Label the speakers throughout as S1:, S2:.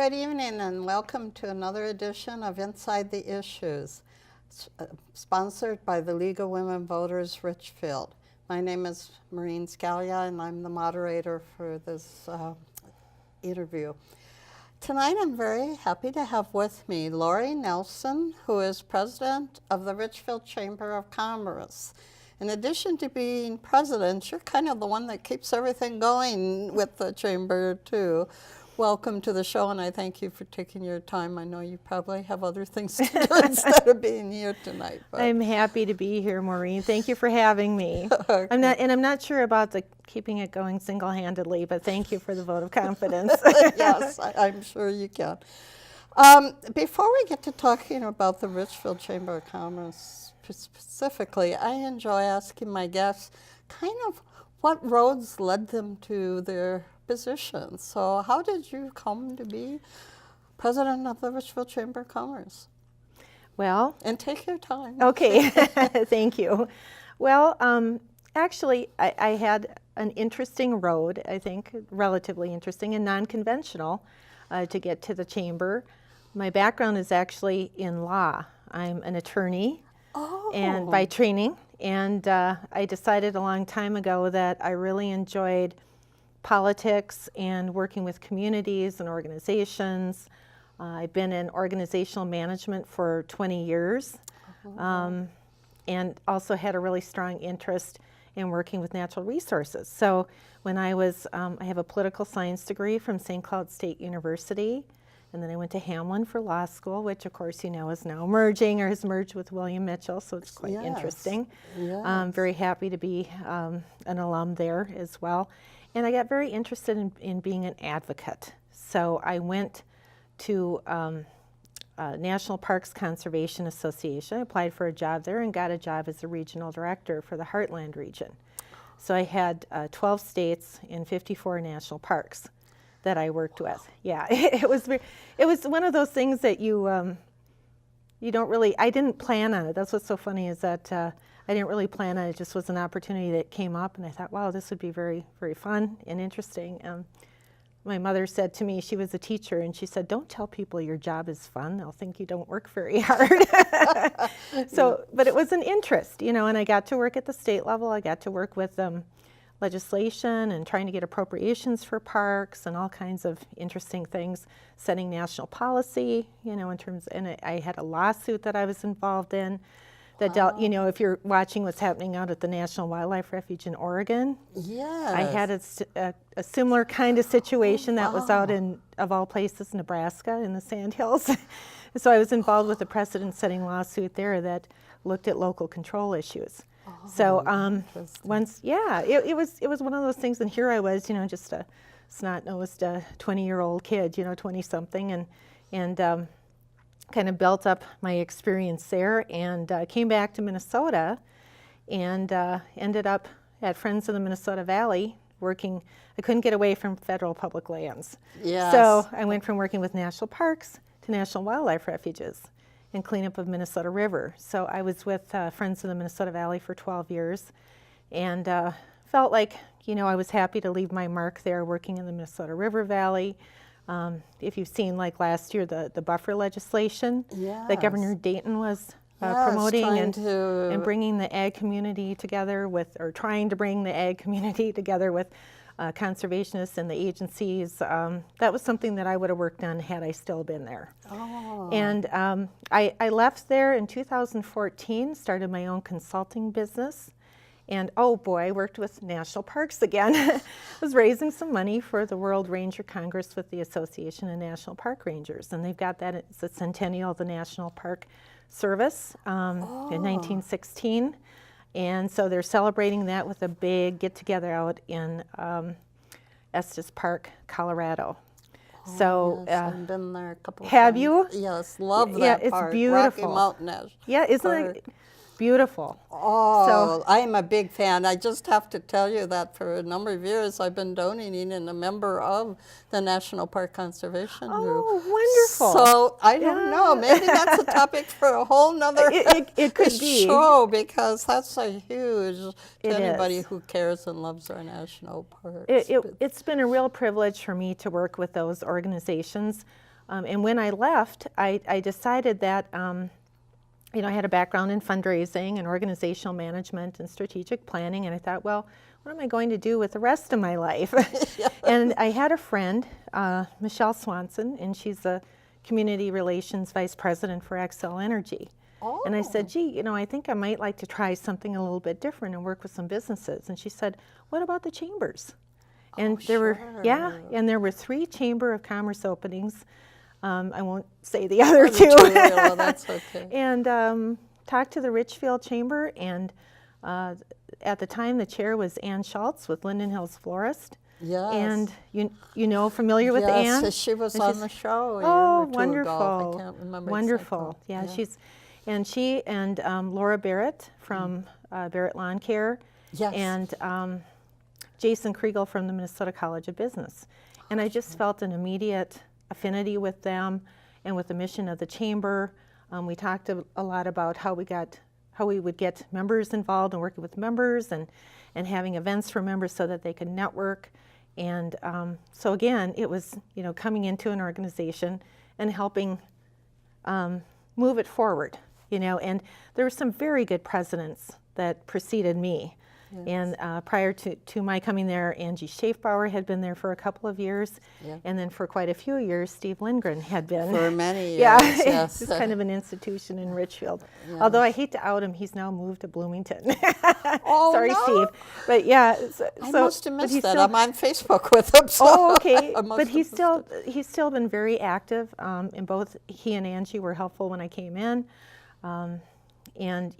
S1: Good evening and welcome to another edition of Inside the Issues, sponsored by the League of Women Voters Richfield. My name is Maureen Scalia and I'm the moderator for this interview. Tonight I'm very happy to have with me Lori Nelson, who is president of the Richfield Chamber of Commerce. In addition to being president, you're kind of the one that keeps everything going with the chamber too. Welcome to the show, and I thank you for taking your time. I know you probably have other things to do instead of being here tonight. But.
S2: I'm happy to be here, Maureen. Thank you for having me.
S1: Okay.
S2: I'm not sure about the keeping it going single-handedly, but thank you for the vote of confidence.
S1: Yes, I'm sure you can. Before we get to talking about the Richfield Chamber of Commerce specifically, I enjoy asking my guests kind of what roads led them to their positions. So how did you come to be president of the Richfield Chamber of Commerce?
S2: Well,
S1: and take your time.
S2: Okay, thank you. Well, actually, I had an interesting road, I think, relatively interesting and non-conventional to get to the chamber. My background is actually in law. I'm an attorney and by training, and I decided a long time ago that I really enjoyed politics and working with communities and organizations. I've been in organizational management for 20 years and also had a really strong interest in working with natural resources. So when I have a political science degree from St. Cloud State University, and then I went to Hamlin for law school, which of course you know is now merging or has merged with William Mitchell, so it's quite interesting.
S1: Yes.
S2: I'm very happy to be an alum there as well. And I got very interested in being an advocate. So I went to National Parks Conservation Association. I applied for a job there and got a job as a regional director for the Heartland region. So I had 12 states and 54 national parks that I worked with. Yeah, it was one of those things that you don't really, I didn't plan on it. That's what's so funny is that I didn't really plan on it. It just was an opportunity that came up, and I thought, wow, this would be very, very fun and interesting. My mother said to me, she was a teacher, and she said, don't tell people your job is fun. They'll think you don't work very hard. But it was an interest, you know, and I got to work at the state level. I got to work with legislation and trying to get appropriations for parks and all kinds of interesting things, setting national policy, you know, in terms, and I had a lawsuit that I was involved in that dealt, you know, if you're watching what's happening out at the National Wildlife Refuge in Oregon.
S1: Yes.
S2: I had a similar kind of situation that was out in, of all places, Nebraska in the Sandhills. So I was involved with a precedent-setting lawsuit there that looked at local control issues. So it was one of those things, and here I was, you know, just a snot-nosed 20-year-old kid, you know, 20-something, and kind of built up my experience there, and came back to Minnesota, and ended up at Friends of the Minnesota Valley working. I couldn't get away from federal public lands.
S1: Yes.
S2: So I went from working with national parks to national wildlife refuges and cleanup of Minnesota River. So I was with Friends of the Minnesota Valley for 12 years, and felt like, you know, I was happy to leave my mark there working in the Minnesota River Valley. If you've seen, like last year, the buffer legislation that Governor Dayton was promoting and bringing the ag community together with, or trying to bring the ag community together with conservationists and the agencies. That was something that I would have worked on had I still been there. And I left there in 2014, started my own consulting business. And oh boy, I worked with national parks again. I was raising some money for the World Ranger Congress with the Association of National Park Rangers. And they've got that, it's the centennial of the National Park Service in 1916. And so they're celebrating that with a big get-together out in Estes Park, Colorado.
S1: So I've been there a couple of times.
S2: Have you?
S1: Yes, love that
S2: it's
S1: park.
S2: beautiful.
S1: Rocky Mountain National
S2: Yeah, isn't
S1: Park.
S2: it beautiful?
S1: Oh,
S2: So-
S1: I am a big fan. I just have to tell you that for a number of years I've been donating and a member of the National Park Conservation Group.
S2: Oh, wonderful.
S1: So I don't know, maybe that's a topic for a whole nother
S2: It could be.
S1: show, because that's a huge, to
S2: It
S1: anybody
S2: is.
S1: who cares and loves our national parks.
S2: It's been a real privilege for me to work with those organizations. And when I left, I decided that, I had a background in fundraising and organizational management and strategic planning, and I thought, well, what am I going to do with the rest of my life? And I had a friend, Michelle Swanson, and she's a community relations vice president for Xcel Energy.
S1: Oh.
S2: And I said, gee, I think I might like to try something a little bit different and work with some businesses. And she said, what about the chambers? And there were, and there were 3 Chamber of Commerce openings. I won't say the other 2.
S1: Well, that's okay.
S2: And talked to the Richfield Chamber, and at the time the chair was Ann Schultz with Linden Hills Florist.
S1: Yes.
S2: And familiar with Ann?
S1: Yes, she was on the show a year
S2: Oh,
S1: or 2
S2: wonderful.
S1: ago. I can't remember
S2: Wonderful.
S1: exactly.
S2: Yeah, she and Laura Barrett from Barrett Lawn Care.
S1: Yes.
S2: And Jason Kriegel from the Minnesota College of Business. And I just felt an immediate affinity with them and with the mission of the chamber. We talked a lot about how we would get members involved and working with members and having events for members so that they could network. And so again, it was coming into an organization and helping move it forward. And there were some very good presidents that preceded me. Yes. And prior to my coming there, Angie Schaefbauer had been there for a couple of years. Yeah. And then for quite a few years, Steve Lindgren had been.
S1: For many years,
S2: yeah,
S1: yes.
S2: It's kind of an institution in Richfield.
S1: Yes.
S2: Although I hate to out him, he's now moved to Bloomington.
S1: Oh,
S2: sorry,
S1: no?
S2: Steve. But yeah.
S1: I must have missed that.
S2: Still,
S1: I'm on Facebook with him. So
S2: oh, okay. But he's still been very active. And both he and Angie were helpful when I came in. And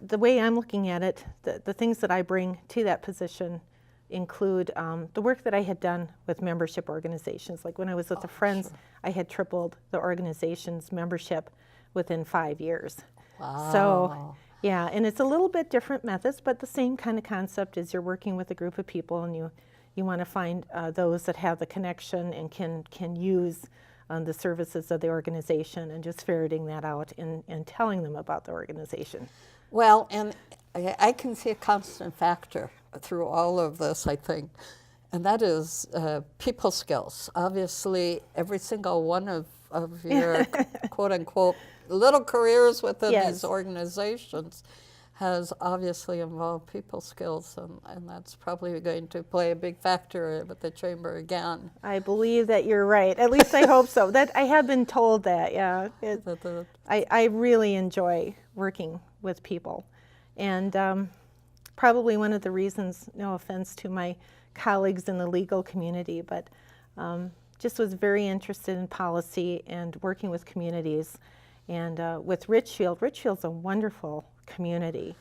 S2: the way I'm looking at it, the things that I bring to that position include the work that I had done with membership organizations. Like when I was with the Friends, sure. I had tripled the organization's membership within 5 years.
S1: Wow.
S2: So, yeah, and it's a little bit different methods, but the same kind of concept is you're working with a group of people and you want to find those that have the connection and can use the services of the organization, and just ferreting that out and telling them about the organization.
S1: Well, and I can see a constant factor through all of this, I think, and that is people skills. Obviously, every single one of your quote-unquote little careers within
S2: yes.
S1: these organizations has obviously involved people skills, and that's probably going to play a big factor with the chamber again.
S2: I believe that you're right. At least I hope so. That I have been told that, yeah. I really enjoy working with people. And probably one of the reasons, no offense to my colleagues in the legal community, but just was very interested in policy and working with communities. And with Richfield's a wonderful community.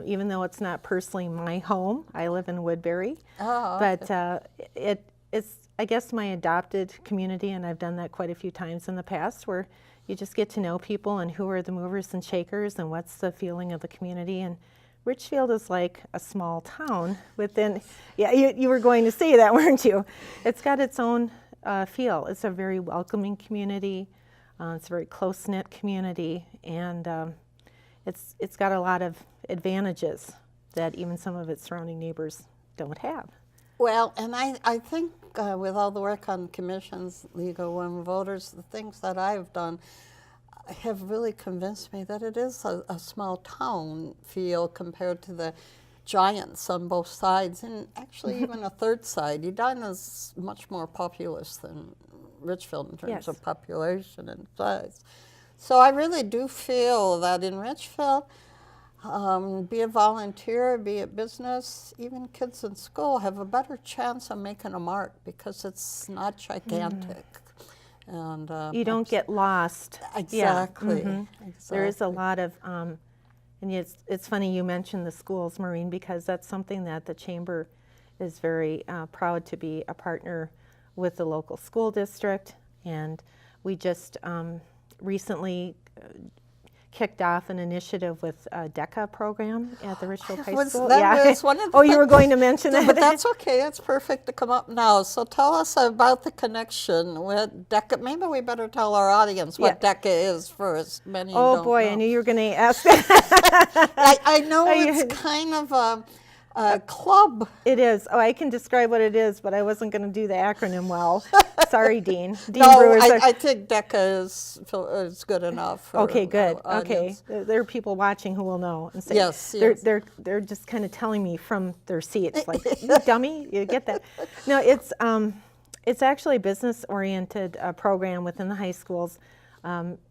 S2: Even though it's not personally my home, I live in Woodbury.
S1: Oh, okay.
S2: But it's, I guess, my adopted community, and I've done that quite a few times in the past, where you just get to know people and who are the movers and shakers and what's the feeling of the community. And Richfield is like a small town within, yeah, you were going to say that, weren't you? It's got its own feel. It's a very welcoming community. It's a very close-knit community, and it's got a lot of advantages that even some of its surrounding neighbors don't have.
S1: Well, and I think with all the work on commissions, League of Women Voters, the things that I've done have really convinced me that it is a small town feel compared to the giants on both sides, and actually even a third side. Edina is much more populous than Richfield in terms
S2: yes.
S1: of population and size. So I really do feel that in Richfield, be it volunteer, be it business, even kids in school have a better chance of making a mark because it's not gigantic. And
S2: you don't get lost.
S1: Exactly.
S2: Yeah. Mm-hmm.
S1: Exactly.
S2: There is a lot of, and it's funny you mentioned the schools, Maureen, because that's something that the Chamber is very proud to be a partner with the local school district. And we just recently kicked off an initiative with a DECA program at the Richfield High School.
S1: That was one of the
S2: oh, you were going to mention that?
S1: But that's okay. It's perfect to come up now. So tell us about the connection with DECA. Maybe we better tell our audience what DECA is first. Many
S2: oh,
S1: don't
S2: boy,
S1: know.
S2: I knew you were going to ask that.
S1: I know it's kind of Club.
S2: It is. Oh, I can describe what it is, but I wasn't going to do the acronym well. Sorry, Dean. Dean
S1: No,
S2: Brewer's
S1: I think DECA is good enough for
S2: okay, good.
S1: our
S2: Okay,
S1: audience.
S2: there are people watching who will know and say,
S1: Yes,
S2: they're,
S1: yes.
S2: they're just kind of telling me from their seats, like, you dummy, you get that. No, it's actually a business-oriented program within the high schools,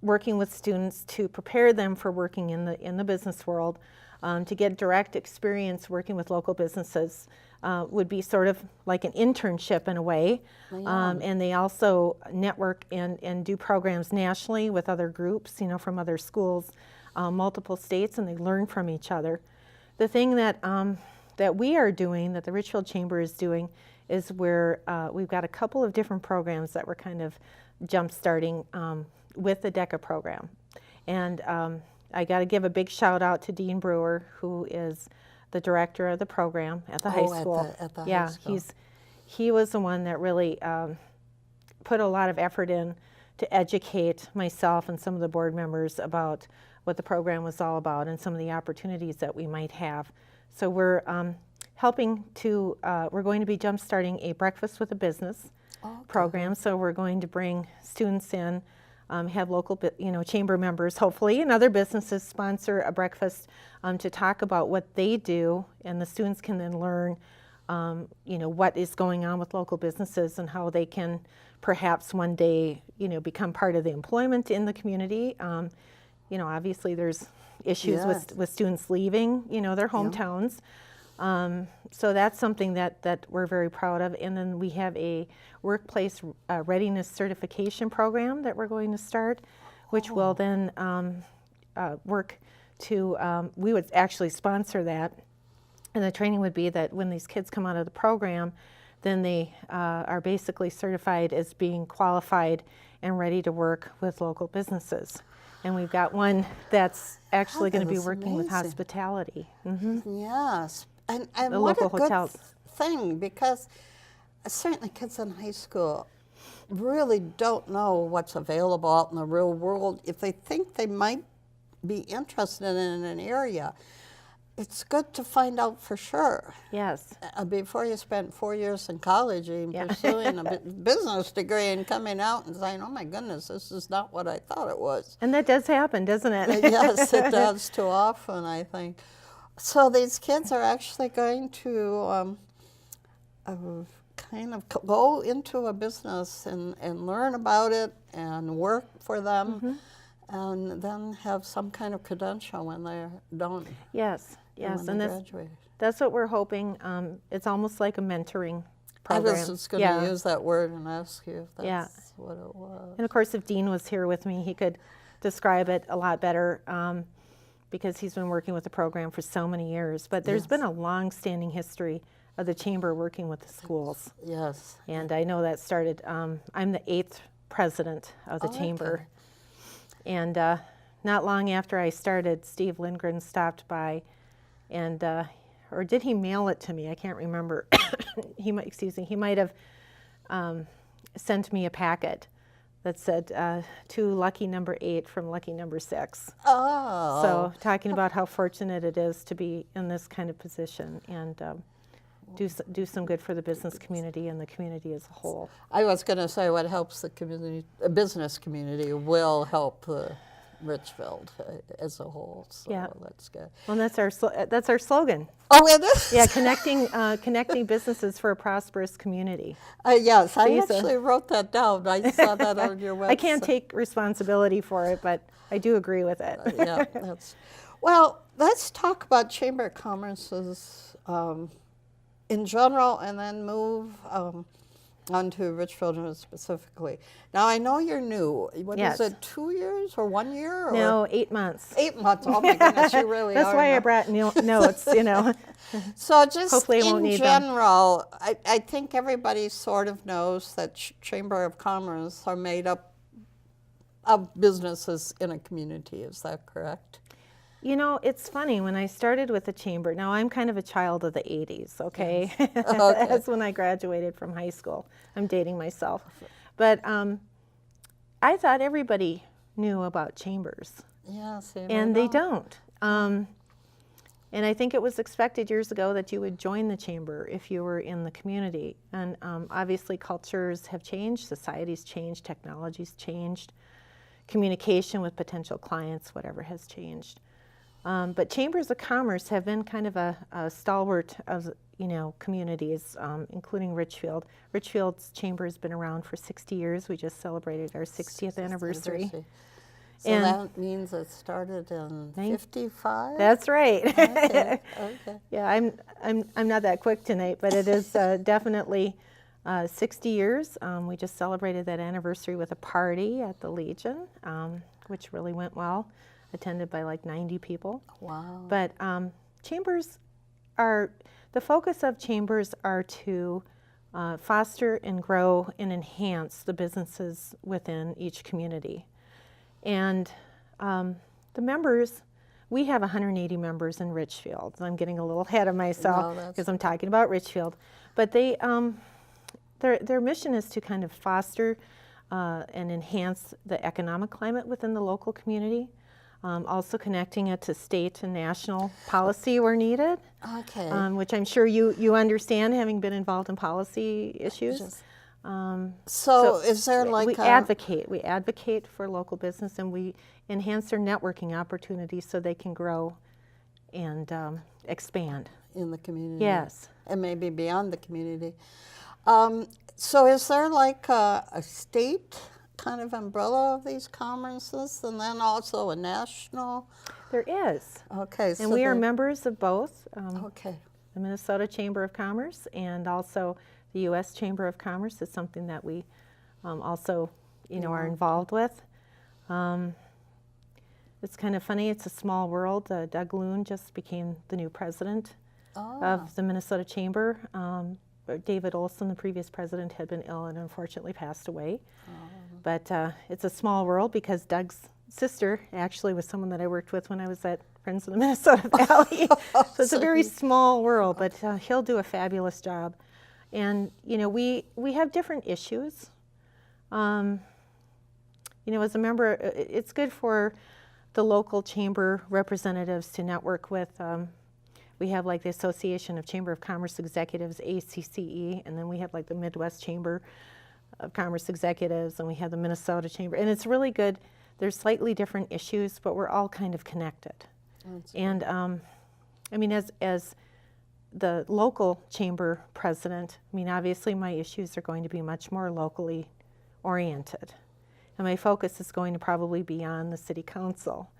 S2: working with students to prepare them for working in the business world, to get direct experience working with local businesses. Would be sort of like an internship in a way. And they also network and do programs nationally with other groups, from other schools, multiple states, and they learn from each other. The thing that we are doing, that the Richfield Chamber is doing, is we've got a couple of different programs that we're kind of jump-starting with the DECA program. And I got to give a big shout out to Dean Brewer, who is the director of the program at the high school.
S1: At the
S2: yeah,
S1: high school.
S2: he was the one that really put a lot of effort in to educate myself and some of the board members about what the program was all about and some of the opportunities that we might have. So we're we're going to be jump-starting a Breakfast with a Business program. So we're going to bring students in, have local, chamber members, hopefully, and other businesses sponsor a breakfast to talk about what they do, and the students can then learn, what is going on with local businesses and how they can perhaps one day, become part of the employment in the community. Obviously there's issues with students leaving, their hometowns. So that's something that we're very proud of. And then we have a workplace readiness certification program that we're going to start, which will then work to, we would actually sponsor that. And the training would be that when these kids come out of the program, then they are basically certified as being qualified and ready to work with local businesses. And we've got one that's actually going to be working with hospitality.
S1: Yes. And
S2: The
S1: what
S2: local
S1: a good
S2: hotels.
S1: thing, because certainly kids in high school really don't know what's available out in the real world. If they think they might be interested in an area, it's good to find out for sure.
S2: Yes.
S1: Before you spend 4 years in college and pursuing a business degree and coming out and saying, oh my goodness, this is not what I thought it was.
S2: And that does happen, doesn't it?
S1: Yes, it does too often, I think. So these kids are actually going to kind of go into a business and learn about it and work for them, and then have some kind of credential when they're done.
S2: Yes, yes,
S1: when
S2: and
S1: they graduate.
S2: that's what we're hoping. It's almost like a mentoring program.
S1: I was just going to use that word and ask you if that's what it was.
S2: And of course, if Dean was here with me, he could describe it a lot better, because he's been working with the program for so many years. But there's been a long-standing history of the Chamber working with the schools.
S1: Yes.
S2: And I know that started, I'm the 8th president of the Chamber. And not long after I started, Steve Lindgren stopped by and, or did he mail it to me? I can't remember. He might have sent me a packet that said, to lucky number 8 from lucky number 6.
S1: Oh.
S2: So talking about how fortunate it is to be in this kind of position and do some good for the business community and the community as a whole.
S1: I was going to say what helps the community, business community, will help Richfield as a whole. So that's good.
S2: Well, that's our slogan.
S1: Oh, it is?
S2: Yeah, connecting businesses for a prosperous community.
S1: Yes, I actually wrote that down. I saw that on your website.
S2: I can't take responsibility for it, but I do agree with it.
S1: Yeah, well, let's talk about Chamber of Commerce's in general, and then move onto Richfield specifically. Now, I know you're new. What is it, 2 years or 1 year? Or?
S2: No, 8 months.
S1: 8 months. Oh my goodness, you really
S2: That's
S1: are.
S2: why I brought notes,
S1: So just
S2: Hopefully I won't
S1: in
S2: need them.
S1: general, I think everybody sort of knows that Chamber of Commerce are made up of businesses in a community. Is that correct?
S2: It's funny, when I started with the Chamber, now I'm kind of a child of the 80s, okay?
S1: Yes. Okay.
S2: That's when I graduated from high school. I'm dating myself. But I thought everybody knew about chambers.
S1: Yes.
S2: And they don't. And I think it was expected years ago that you would join the chamber if you were in the community. And obviously cultures have changed, society's changed, technology's changed, communication with potential clients, whatever has changed. But chambers of commerce have been kind of a stalwart of communities, including Richfield. Richfield's chamber has been around for 60 years. We just celebrated our 60th anniversary.
S1: So
S2: And
S1: that means it started in 55?
S2: That's right.
S1: Okay, okay.
S2: Yeah, I'm not that quick tonight, but it is definitely 60 years. We just celebrated that anniversary with a party at the Legion, which really went well, attended by like 90 people.
S1: Wow.
S2: But chambers are, the focus of chambers are to foster and grow and enhance the businesses within each community. And the members, we have 180 members in Richfield. I'm getting a little ahead of myself because I'm talking about Richfield. But they, their mission is to kind of foster and enhance the economic climate within the local community, also connecting it to state and national policy where needed,
S1: Okay.
S2: which I'm sure you understand, having been involved in policy issues.
S1: So is there like
S2: we advocate for local business, and we enhance their networking opportunities so they can grow and expand
S1: in the community?
S2: Yes.
S1: And maybe beyond the community. So is there like a state kind of umbrella of these commerces, and then also a national?
S2: There is.
S1: Okay.
S2: And we are members of both.
S1: Okay.
S2: The Minnesota Chamber of Commerce and also the U.S. Chamber of Commerce is something that we also, are involved with. It's kind of funny. It's a small world. Doug Loon just became the new president of the Minnesota Chamber. David Olson, the previous president, had been ill and unfortunately passed away. But it's a small world because Doug's sister actually was someone that I worked with when I was at Friends of the Minnesota Valley. So it's a very small world, but he'll do a fabulous job. And we have different issues. As a member, it's good for the local chamber representatives to network with. We have like the Association of Chamber of Commerce Executives, ACCE, and then we have like the Midwest Chamber of Commerce Executives, and we have the Minnesota Chamber. And it's really good. There's slightly different issues, but we're all kind of connected. And as the local chamber president, obviously my issues are going to be much more locally oriented. And my focus is going to probably be on the city council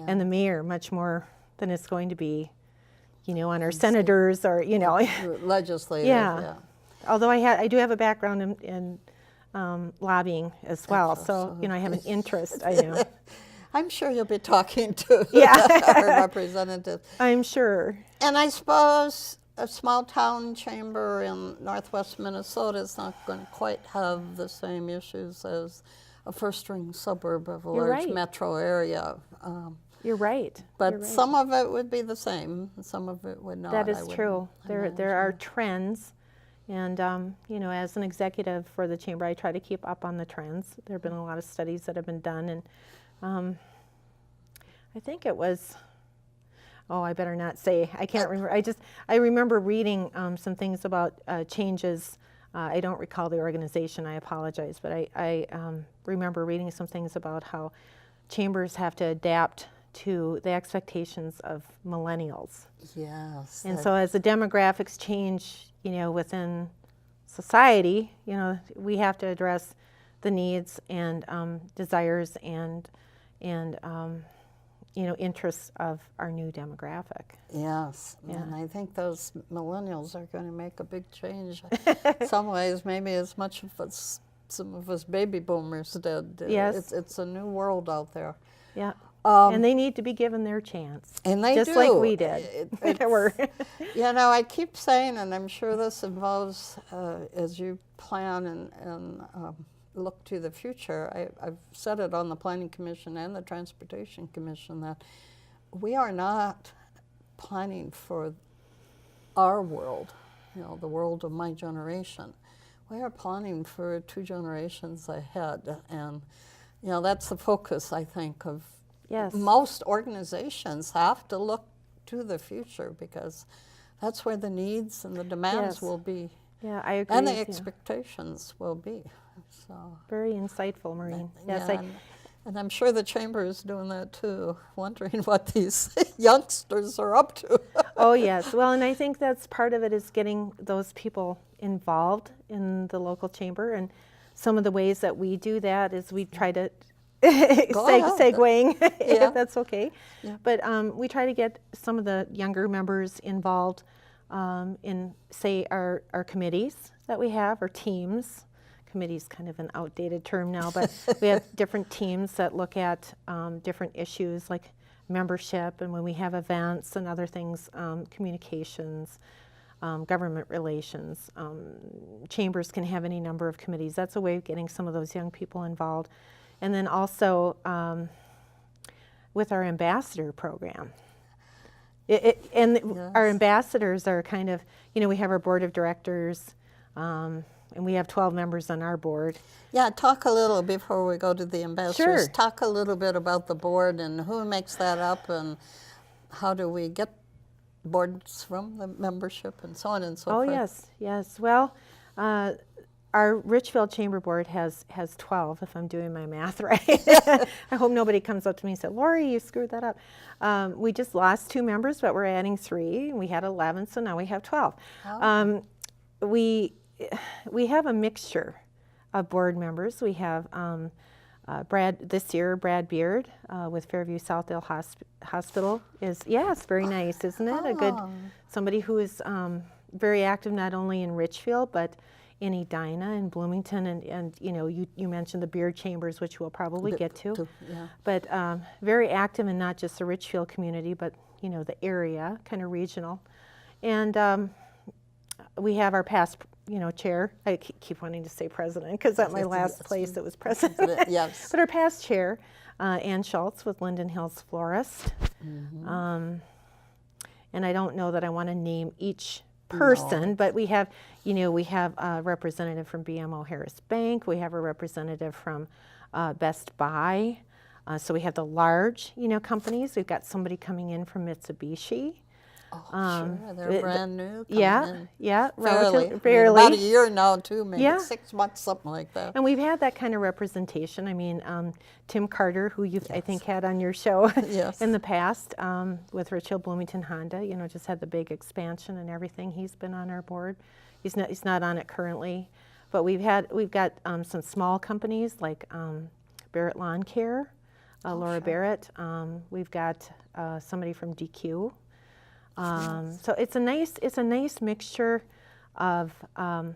S2: and the mayor much more than it's going to be, on our senators or,
S1: legislative.
S2: Yeah. Although I do have a background in lobbying as well, so I have an interest. I know.
S1: I'm sure you'll be talking to our representatives.
S2: I'm sure.
S1: And I suppose a small town chamber in northwest Minnesota is not going to quite have the same issues as a first-ring suburb of a large metro area.
S2: You're right.
S1: But some of it would be the same, some of it would not.
S2: That is true. There are trends. And, as an executive for the chamber, I try to keep up on the trends. There have been a lot of studies that have been done. And I think it was, I better not say. I can't remember. I remember reading some things about changes. I don't recall the organization. I apologize. But I remember reading some things about how chambers have to adapt to the expectations of millennials.
S1: Yes.
S2: And so as the demographics change, within society, we have to address the needs and desires and interests of our new demographic.
S1: Yes, and I think those millennials are going to make a big change. In some ways, maybe as much as some of us baby boomers did.
S2: Yes.
S1: It's a new world out there.
S2: Yeah. And they need to be given their chance.
S1: And they
S2: just
S1: do.
S2: Like we did.
S1: I keep saying, and I'm sure this involves, as you plan and look to the future, I've said it on the Planning Commission and the Transportation Commission, that we are not planning for our world, the world of my generation. We are planning for 2 generations ahead. And, that's the focus, I think, of most organizations have to look to the future, because that's where the needs and the demands
S2: Yes.
S1: will be,
S2: Yeah, I agree.
S1: and the
S2: with you.
S1: expectations will be. So,
S2: Very insightful, Maureen. Yes,
S1: yeah, and I'm sure the chamber is doing that too, wondering what these youngsters are up to.
S2: Oh, yes. Well, and I think that's part of it, is getting those people involved in the local chamber. And some of the ways that we do that is we try to segueing,
S1: Yeah.
S2: if that's okay.
S1: Yeah.
S2: But we try to get some of the younger members involved in, say, our committees that we have, or teams. Committee's kind of an outdated term now, but we have different teams that look at different issues like membership, and when we have events and other things, communications, government relations. Chambers can have any number of committees. That's a way of getting some of those young people involved. And then also with our ambassador program. Our ambassadors are kind of, we have our board of directors, and we have 12 members on our board.
S1: Yeah, talk a little, before we go to the ambassadors,
S2: Sure.
S1: talk a little bit about the board and who makes that up, and how do we get boards from the membership, and so on and so
S2: Oh,
S1: forth.
S2: yes. Well, our Richfield Chamber Board has 12, if I'm doing my math right. I hope nobody comes up to me and says, Lori, you screwed that up. We just lost 2 members, but we're adding 3. We had 11, so now we have 12.
S1: Oh.
S2: We have a mixture of board members. We have Brad Beard with Fairview Southdale Hospital is, yes, very nice, isn't it? A good, somebody who is very active not only in Richfield, but in Edina and Bloomington, and you mentioned the beer chambers, which we'll probably get to.
S1: Yeah.
S2: But very active in not just the Richfield community, but the area, kind of regional. And we have our past chair. I keep wanting to say president, because at my last place it was president.
S1: Yes.
S2: But our past chair, Ann Schultz with Linden Hills Florist.
S1: Mm-hmm.
S2: And I don't know that I want to name each person,
S1: No.
S2: but we have a representative from BMO Harris Bank. We have a representative from Best Buy. So we have the large, companies. We've got somebody coming in from Mitsubishi.
S1: Oh, sure, they're brand new.
S2: Yeah,
S1: Fairly.
S2: barely.
S1: About a year now, too, maybe
S2: Yeah.
S1: 6 months, something like that.
S2: And we've had that kind of representation. I mean, Tim Carter, who you've, I think, had on your show
S1: Yes.
S2: in the past with Richfield Bloomington Honda, just had the big expansion and everything. He's been on our board. He's not on it currently. But we've got some small companies like Barrett Lawn Care, Laura
S1: sure.
S2: Barrett. We've got somebody from DQ. So it's a nice mixture of, and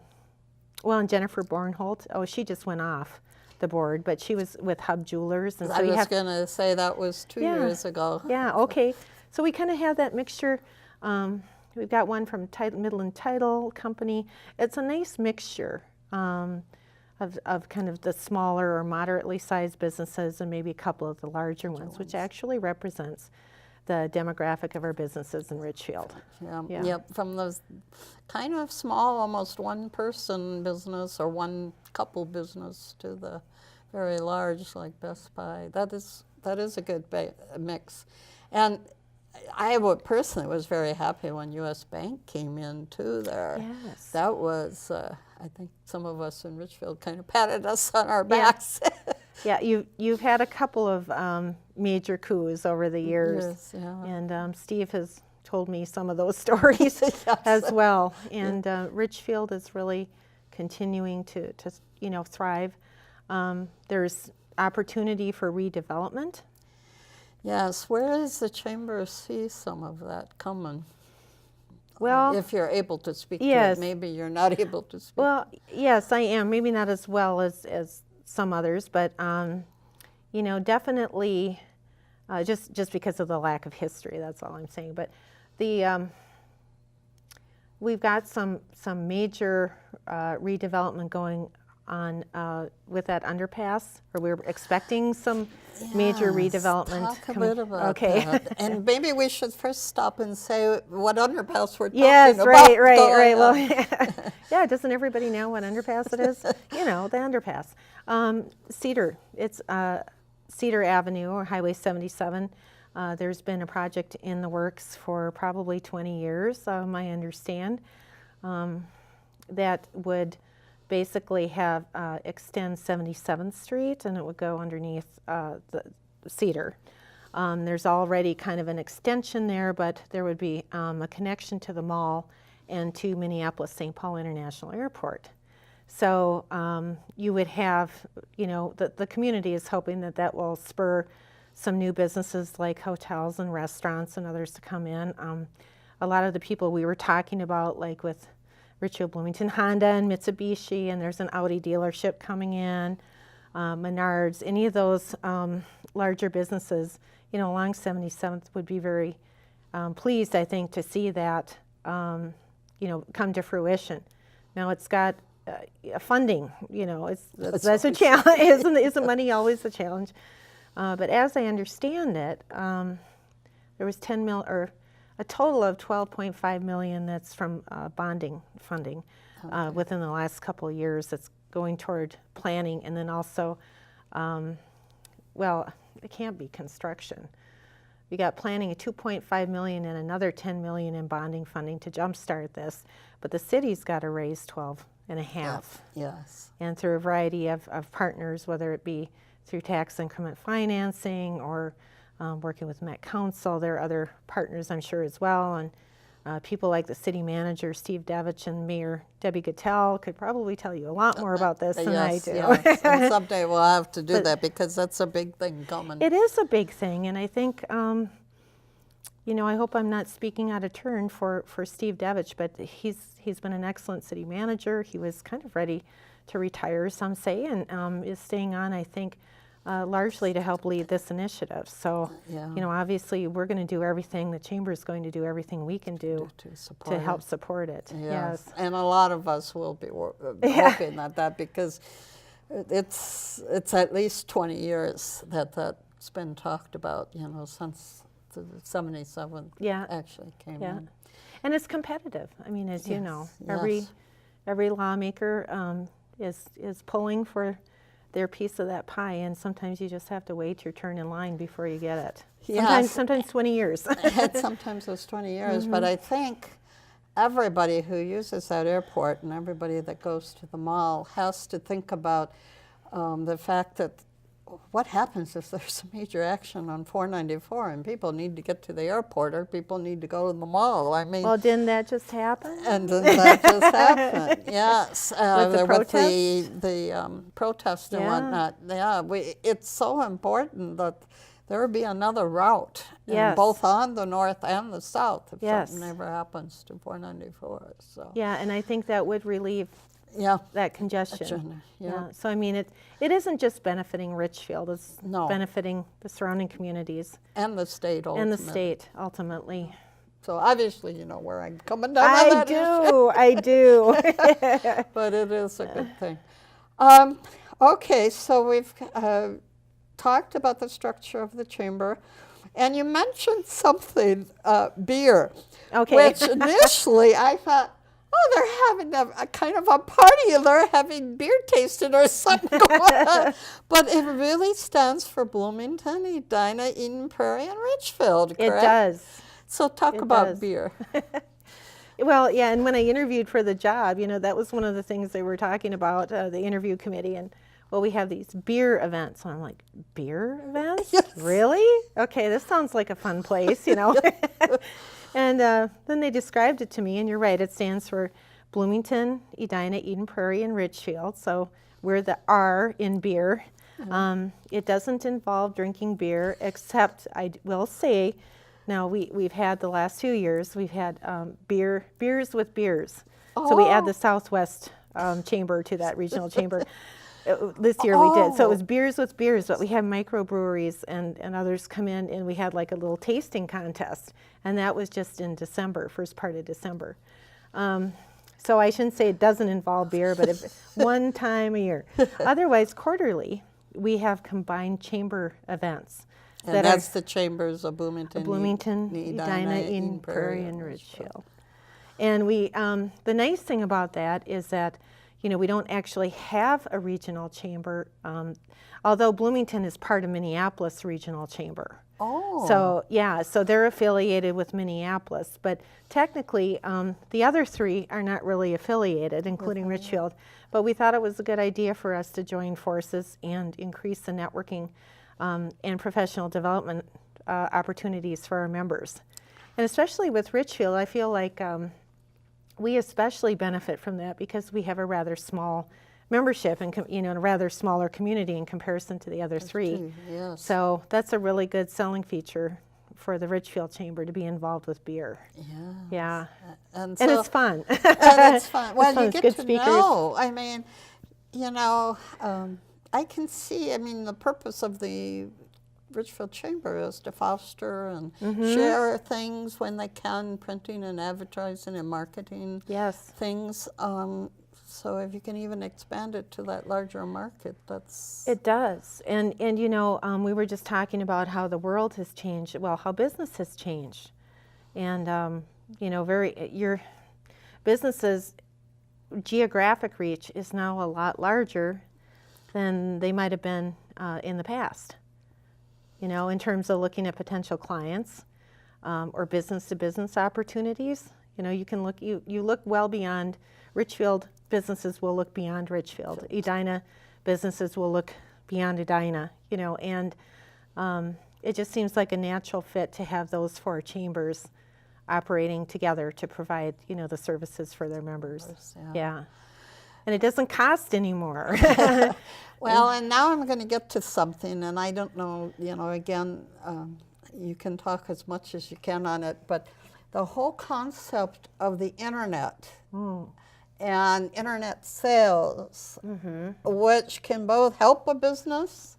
S2: Jennifer Bornholt, she just went off the board, but she was with Hub Jewelers. And so
S1: I was going to say that was 2 years ago.
S2: Yeah, okay. So we kind of have that mixture. We've got one from Midland Title Company. It's a nice mixture of kind of the smaller or moderately sized businesses, and maybe a couple of the larger ones, which actually represents the demographic of our businesses in Richfield.
S1: Yeah. Yep, from those kind of small, almost one-person business or one couple business to the very large, like Best Buy. That is a good mix. And I personally was very happy when U.S. Bank came in too there.
S2: Yes.
S1: That was, I think some of us in Richfield kind of patted us on our backs.
S2: Yeah, you've had a couple of major coups over the years.
S1: Yes, yeah.
S2: And Steve has told me some of those stories as well. And Richfield is really continuing to thrive. There's opportunity for redevelopment.
S1: Yes, where does the chamber see some of that coming?
S2: Well,
S1: if you're able to speak
S2: yes.
S1: to it, maybe you're not able to speak.
S2: Well, yes, I am. Maybe not as well as some others, but definitely just because of the lack of history. That's all I'm saying. But we've got some major redevelopment going on with that underpass, or we're expecting some major redevelopment.
S1: Talk a bit about
S2: okay.
S1: that. And maybe we should first stop and say what underpass we're talking
S2: yes,
S1: about.
S2: Right. Well, yeah, doesn't everybody know what underpass it is? The underpass. Cedar. It's Cedar Avenue or Highway 77. There's been a project in the works for probably 20 years, I understand, that would basically have extend 77th Street, and it would go underneath the Cedar. There's already kind of an extension there, but there would be a connection to the mall and to Minneapolis-St. Paul International Airport. So you would have, the community is hoping that that will spur some new businesses like hotels and restaurants and others to come in. A lot of the people we were talking about, like with Richfield Bloomington Honda and Mitsubishi, and there's an Audi dealership coming in, Menards, any of those larger businesses, along 77th would be very pleased, I think, to see that, come to fruition. Now it's got funding, that's a challenge. Isn't money always a challenge? But as I understand it, there was a total of $12.5 million that's from bonding funding within the last couple of years that's going toward planning, and then also, it can't be construction. We got planning at $2.5 million and another $10 million in bonding funding to jumpstart this, but the city's got to raise 12 and a half.
S1: Yes.
S2: And through a variety of partners, whether it be through tax increment financing or working with Met Council. There are other partners, I'm sure, as well, and people like the city manager, Steve Devich, and Mayor Debbie Gattell could probably tell you a lot more about this than I do.
S1: Yes, and someday we'll have to do that because that's a big thing coming.
S2: It is a big thing, and I think, I hope I'm not speaking out of turn for Steve Devich, but he's been an excellent city manager. He was kind of ready to retire, some say, and is staying on, I think, largely to help lead this initiative. So, obviously we're going to do everything, the Chamber is going to do everything we can do to help support it. Yes.
S1: And a lot of us will be hoping at that because it's at least 20 years that's been talked about, since the 77th actually came in.
S2: And it's competitive. I mean, as you know, every lawmaker is pulling for their piece of that pie, and sometimes you just have to wait your turn in line before you get it. Sometimes 20 years.
S1: Sometimes it's 20 years, but I think everybody who uses that airport and everybody that goes to the mall has to think about the fact that what happens if there's a major action on 494 and people need to get to the airport or people need to go to the mall? I mean,
S2: well, didn't that just happen?
S1: And didn't that just happen? Yes,
S2: with the protest?
S1: With the protest and whatnot. Yeah, it's so important that there would be another route, both on the north and the south, if something ever happens to 494. So.
S2: Yeah, and I think that would relieve that congestion. So I mean, it isn't just benefiting Richfield; it's benefiting the surrounding communities
S1: and the state ultimately.
S2: And the state ultimately.
S1: So obviously, you know where I'm coming down on that issue.
S2: I do.
S1: But it is a good thing. Okay, so we've talked about the structure of the chamber, and you mentioned something, beer.
S2: Okay.
S1: Which initially I thought, oh, they're having a kind of a party and they're having beer tasting or something going on. But it really stands for Bloomington, Edina, Eden Prairie, and Richfield, correct?
S2: It does.
S1: So talk about beer.
S2: Well, yeah, and when I interviewed for the job, that was one of the things they were talking about, the interview committee, and well, we have these beer events. And I'm like, beer events?
S1: Yes.
S2: Really? Okay, this sounds like a fun place, And then they described it to me, and you're right, it stands for Bloomington, Edina, Eden Prairie, and Richfield. So we're the R in beer. It doesn't involve drinking beer, except I will say, now we've had the last 2 years, we've had beers with beers. So we add the Southwest Chamber to that regional chamber. This year we did. So it was beers with beers, but we had microbreweries and others come in, and we had like a little tasting contest. And that was just in December, first part of December. So I shouldn't say it doesn't involve beer, but one time a year. Otherwise, quarterly, we have combined chamber events.
S1: And that's the chambers of Bloomington,
S2: Edina, Eden Prairie, and Richfield. And we, the nice thing about that is that we don't actually have a regional chamber, although Bloomington is part of Minneapolis Regional Chamber.
S1: Oh.
S2: So yeah, so they're affiliated with Minneapolis, but technically the other three are not really affiliated, including Richfield. But we thought it was a good idea for us to join forces and increase the networking and professional development opportunities for our members. And especially with Richfield, I feel like we especially benefit from that because we have a rather small membership and a rather smaller community in comparison to the other three.
S1: Yes.
S2: So that's a really good selling feature for the Richfield Chamber to be involved with beer.
S1: Yes.
S2: Yeah.
S1: And
S2: it's fun.
S1: And it's fun. Well,
S2: fun.
S1: you
S2: It's
S1: get
S2: good
S1: to
S2: speakers.
S1: know. I mean, I can see, the purpose of the Richfield Chamber is to foster and share things when they can, printing and advertising and marketing
S2: Yes.
S1: things. So if you can even expand it to that larger market, that's...
S2: It does. And we were just talking about how the world has changed, well, how business has changed. And, your business's geographic reach is now a lot larger than they might have been in the past. In terms of looking at potential clients or business-to-business opportunities. You can look, you look well beyond Richfield. Businesses will look beyond Richfield. Edina businesses will look beyond Edina, and it just seems like a natural fit to have those four chambers operating together to provide, the services for their members.
S1: Course,
S2: yeah. And it doesn't cost anymore.
S1: Well, and now I'm going to get to something, and I don't know, again, you can talk as much as you can on it, but the whole concept of the internet and internet sales, which can both help a business.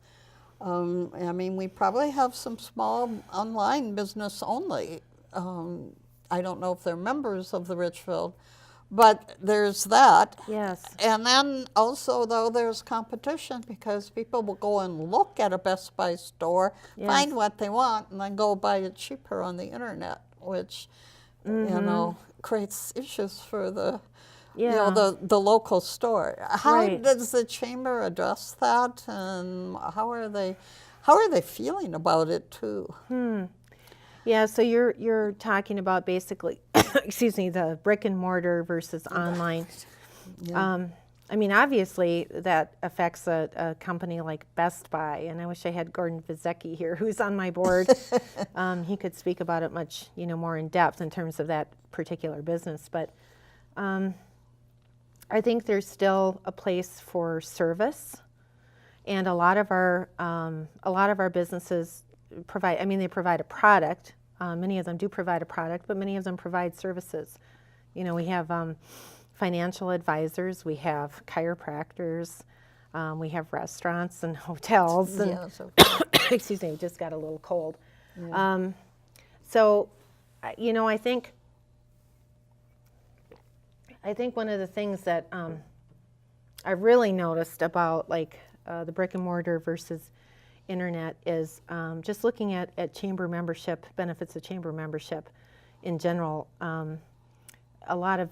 S1: We probably have some small online business only. I don't know if they're members of the Richfield, but there's that.
S2: Yes.
S1: And then also, though, there's competition because people will go and look at a Best Buy store, find what they want, and then go buy it cheaper on the internet, which, creates issues for the, the local store. How does the chamber address that, and how are they feeling about it too?
S2: Yeah, so you're talking about basically, the brick and mortar versus online. Obviously that affects a company like Best Buy, and I wish I had Gordon Vizecki here, who's on my board. He could speak about it much, more in depth in terms of that particular business. But I think there's still a place for service, and a lot of our businesses provide. They provide a product. Many of them do provide a product, but many of them provide services. We have financial advisors, we have chiropractors, we have restaurants and hotels. And excuse me, just got a little cold. Yeah. I think one of the things that I really noticed about the brick and mortar versus internet is just looking at chamber membership, benefits of chamber membership in general. A lot of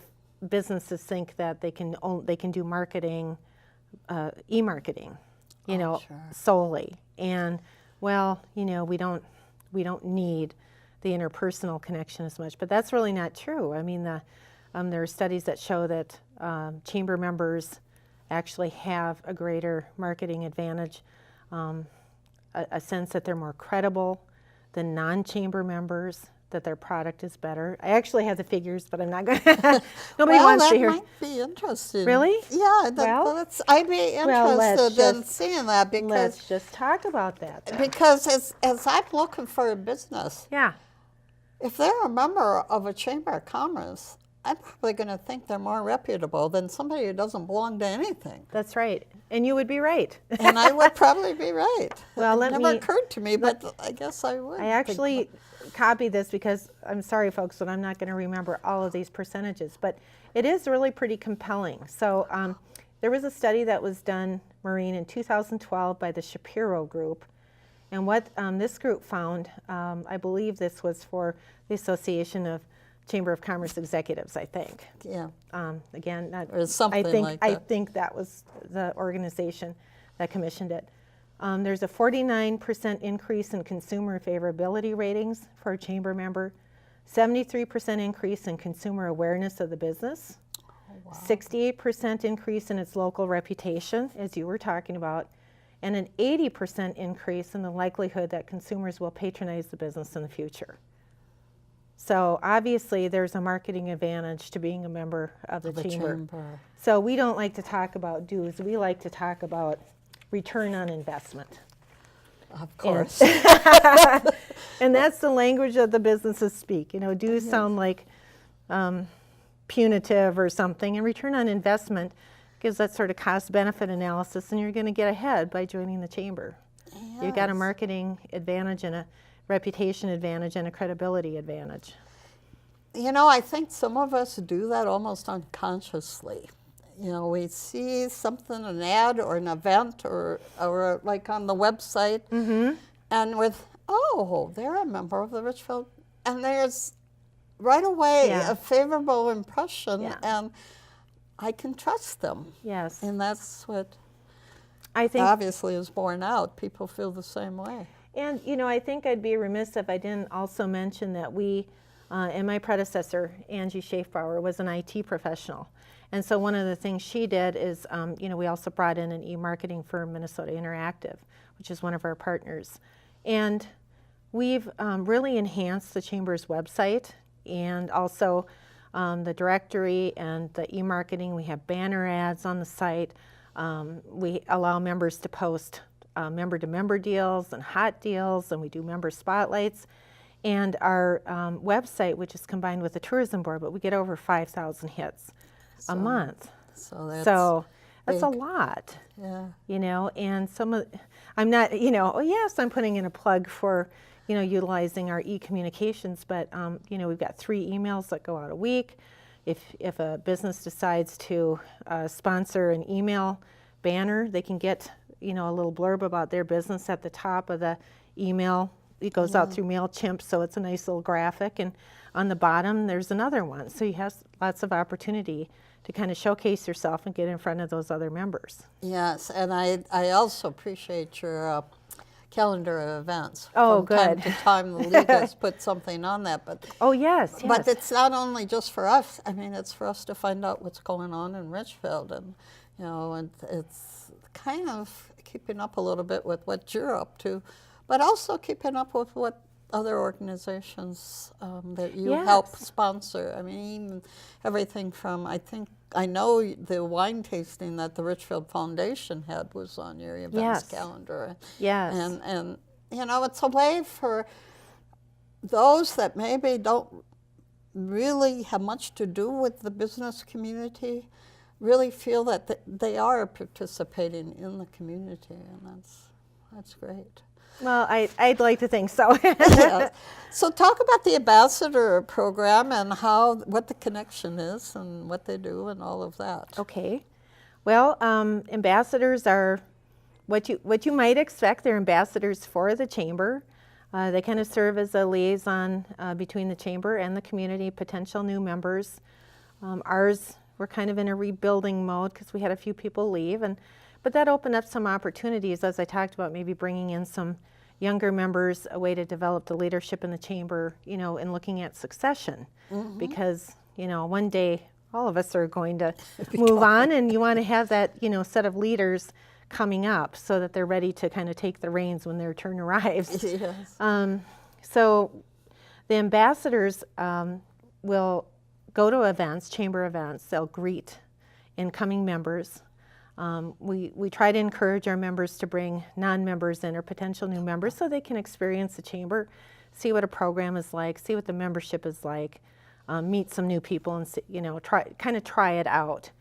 S2: businesses think that they can do marketing, e-marketing, solely. And we don't need the interpersonal connection as much, but that's really not true. There are studies that show that chamber members actually have a greater marketing advantage, a sense that they're more credible than non-chamber members, that their product is better. I actually have the figures, but I'm not going to. Nobody wants to hear.
S1: That might be interesting.
S2: Really?
S1: Yeah, I'd be interested in seeing that because.
S2: Let's just talk about that. Then.
S1: Because as I'm looking for a business, if they're a member of a chamber of commerce, I'm probably going to think they're more reputable than somebody who doesn't belong to anything.
S2: That's right. And you would be right.
S1: And I would probably be right.
S2: Well,
S1: it never occurred to me, but I guess I would.
S2: I actually copied this because, I'm sorry, folks, but I'm not going to remember all of these percentages. But it is really pretty compelling. So there was a study that was done, Maureen, in 2012 by the Shapiro Group. And what this group found, I believe this was for the Association of Chamber of Commerce Executives, I think.
S1: Yeah.
S2: Again, not.
S1: Or something like that.
S2: I think that was the organization that commissioned it. There's a 49% increase in consumer favorability ratings for a chamber member, 73% increase in consumer awareness of the business, 68% increase in its local reputation, as you were talking about, and an 80% increase in the likelihood that consumers will patronize the business in the future. So obviously there's a marketing advantage to being a member of the chamber. So we don't like to talk about dues, we like to talk about return on investment.
S1: Of course.
S2: And that's the language that the businesses speak. You know, dues sound like punitive or something, and return on investment gives that sort of cost-benefit analysis, and you're going to get ahead by joining the chamber.
S1: Yes.
S2: You've got a marketing advantage and a reputation advantage and a credibility advantage.
S1: You know, I think some of us do that almost unconsciously. You know, we see something, an ad or an event or like on the website, and oh, they're a member of the Richfield, and there's right away a favorable impression, and I can trust them.
S2: Yes.
S1: And that's what
S2: I think
S1: obviously is borne out. People feel the same way.
S2: And, you know, I think I'd be remiss if I didn't also mention that we, and my predecessor, Angie Schaefbauer, was an IT professional. And so one of the things she did is, you know, we also brought in an e-marketing firm, Minnesota Interactive, which is one of our partners. And we've really enhanced the Chamber's website and also the directory and the e-marketing. We have banner ads on the site. We allow members to post member-to-member deals and hot deals, and we do member spotlights. And our website, which is combined with the tourism board, but we get over 5,000 hits a month. So that's a lot.
S1: Yeah.
S2: You know, and I'm not, you know, oh yes, I'm putting in a plug for, you know, utilizing our e-communications, but, you know, we've got 3 emails that go out a week. If a business decides to sponsor an email banner, they can get, you know, a little blurb about their business at the top of the email. It goes out through MailChimp, so it's a nice little graphic, and on the bottom there's another one. So you have lots of opportunity to kind of showcase yourself and get in front of those other members.
S1: Yes, and I also appreciate your calendar of events.
S2: Oh,
S1: From time to time, the league has put something on that, but
S2: oh yes,
S1: but it's not only just for us. I mean, it's for us to find out what's going on in Richfield, and you know, and it's kind of keeping up a little bit with what you're up to, but also keeping up with what other organizations that you help sponsor. I mean, even everything from, I know the wine tasting that the Richfield Foundation had was on your events calendar.
S2: Yes.
S1: And you know, it's a way for those that maybe don't really have much to do with the business community, really feel that they are participating in the community, and that's great.
S2: Well, I'd like to think so.
S1: Yes. So talk about the ambassador program and what the connection is and what they do and all of that.
S2: Okay. Well, ambassadors are what you might expect. They're ambassadors for the chamber. They kind of serve as a liaison between the chamber and the community, potential new members. Ours, we're kind of in a rebuilding mode because we had a few people leave, but that opened up some opportunities, as I talked about, maybe bringing in some younger members, a way to develop the leadership in the chamber, you know, and looking at succession. Because, you know, one day all of us are going to move on, and you want to have that, you know, set of leaders coming up so that they're ready to kind of take the reins when their turn arrives.
S1: Yes.
S2: So the ambassadors will go to events, chamber events. They'll greet incoming members. We try to encourage our members to bring non-members in or potential new members so they can experience the chamber, see what a program is like, see what the membership is like, meet some new people, and you know, try it out.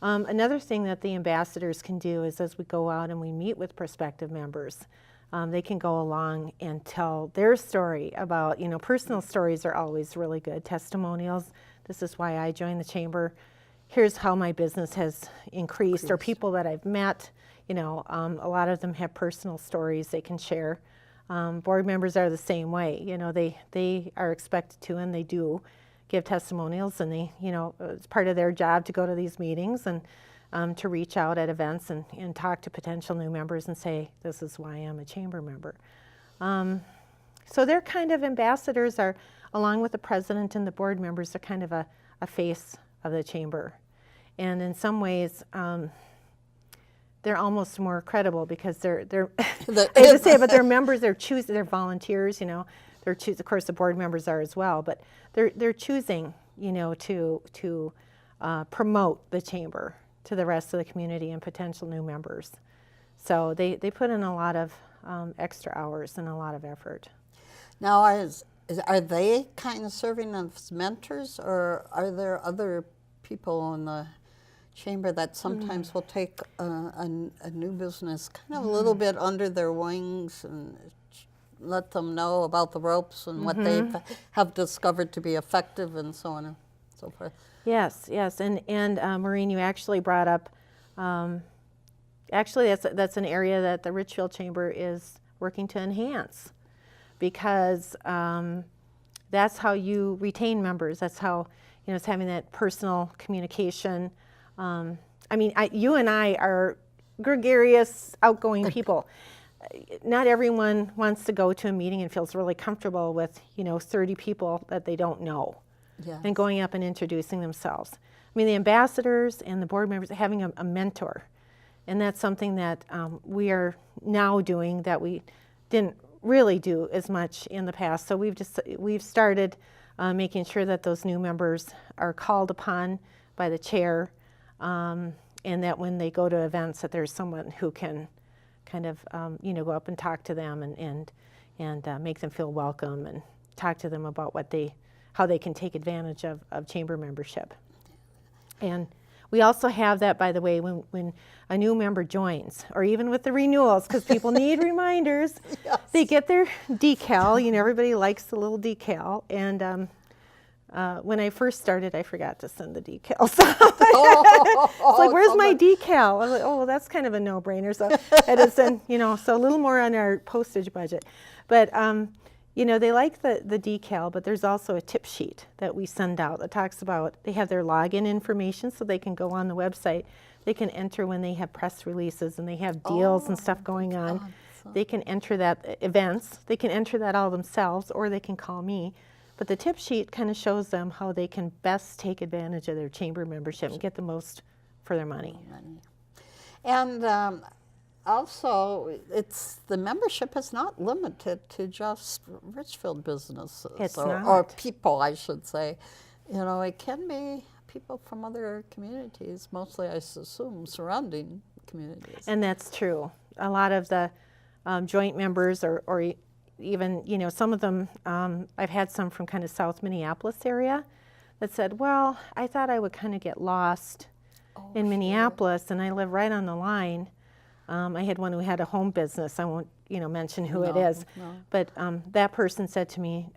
S2: Another thing that the ambassadors can do is, as we go out and we meet with prospective members, they can go along and tell their story about, you know, personal stories are always really good, testimonials. This is why I joined the chamber. Here's how my business has increased, or people that I've met, you know, a lot of them have personal stories they can share. Board members are the same way, you know, they are expected to, and they do give testimonials, and they, you know, it's part of their job to go to these meetings and to reach out at events and talk to potential new members and say, this is why I'm a chamber member. So they're kind of ambassadors, are, along with the president and the board members, are kind of a face of the chamber. And in some ways, they're almost more credible because they're I hate to say it, but they're members, they're volunteers, you know. Of course, the board members are as well, but they're choosing, you know, to promote the chamber to the rest of the community and potential new members. So they put in a lot of extra hours and a lot of effort.
S1: Now, are they kind of serving as mentors, or are there other people in the chamber that sometimes will take a new business kind of a little bit under their wings and let them know about the ropes and what they have discovered to be effective and so on and so forth?
S2: Yes, and Maureen, you actually brought up, actually that's an area that the Richfield Chamber is working to enhance, because that's how you retain members. That's how, you know, it's having that personal communication. I mean, you and I are gregarious, outgoing people. Not everyone wants to go to a meeting and feels really comfortable with, you know, 30 people that they don't know. Yes. And going up and introducing themselves. I mean, the ambassadors and the board members, having a mentor. And that's something that we are now doing that we didn't really do as much in the past. So we've started making sure that those new members are called upon by the chair, and that when they go to events that there's someone who can kind of you know, go up and talk to them and make them feel welcome and talk to them about how they can take advantage of chamber membership. And we also have that, by the way, when a new member joins, or even with the renewals, because people need reminders. Yes. They get their decal. You know, everybody likes the little decal. And when I first started, I forgot to send the decals. It's like, where's my decal? I was like, oh, well, that's kind of a no-brainer. So I had to send, you know, so a little more on our postage budget. But you know, they like the decal, but there's also a tip sheet that we send out that talks about, they have their login information so they can go on the website. They can enter when they have press releases and they have deals and stuff going on. They can enter that, events, they can enter that all themselves, or they can call me. But the tip sheet kind of shows them how they can best take advantage of their chamber membership and get the most for their money.
S1: And also, the membership is not limited to just Richfield businesses.
S2: It's
S1: or people, I should say. You know, it can be people from other communities, mostly, I assume, surrounding communities.
S2: And that's true. A lot of the joint members, or even, you know, some of them, I've had some from kind of South Minneapolis area that said, well, I thought I would kind of get lost in Minneapolis, and I live right on the line. I had one who had a home business. I won't, you know, mention who it is. But that person said to me,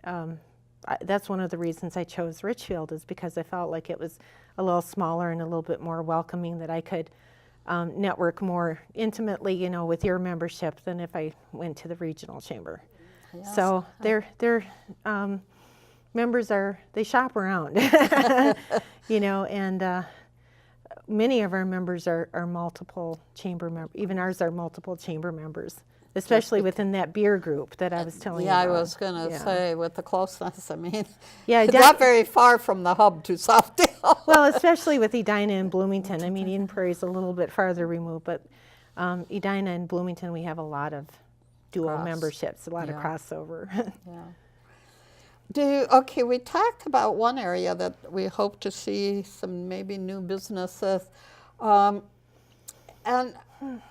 S2: that's one of the reasons I chose Richfield, is because I felt like it was a little smaller and a little bit more welcoming, that I could network more intimately, you know, with your membership than if I went to the regional chamber. Yes. So their members they shop around, you know, and many of our members are multiple chamber members. Even ours are multiple chamber members, especially within that beer group that I was telling you about.
S1: Yeah, I was going to say, with the closeness, I mean,
S2: yeah,
S1: not very far from the hub to Southdale.
S2: Well, especially with Edina and Bloomington. I mean, Eden Prairie is a little bit farther removed, but Edina and Bloomington, we have a lot of dual memberships, a lot of crossover.
S1: Okay, we talked about one area that we hope to see some maybe new businesses. And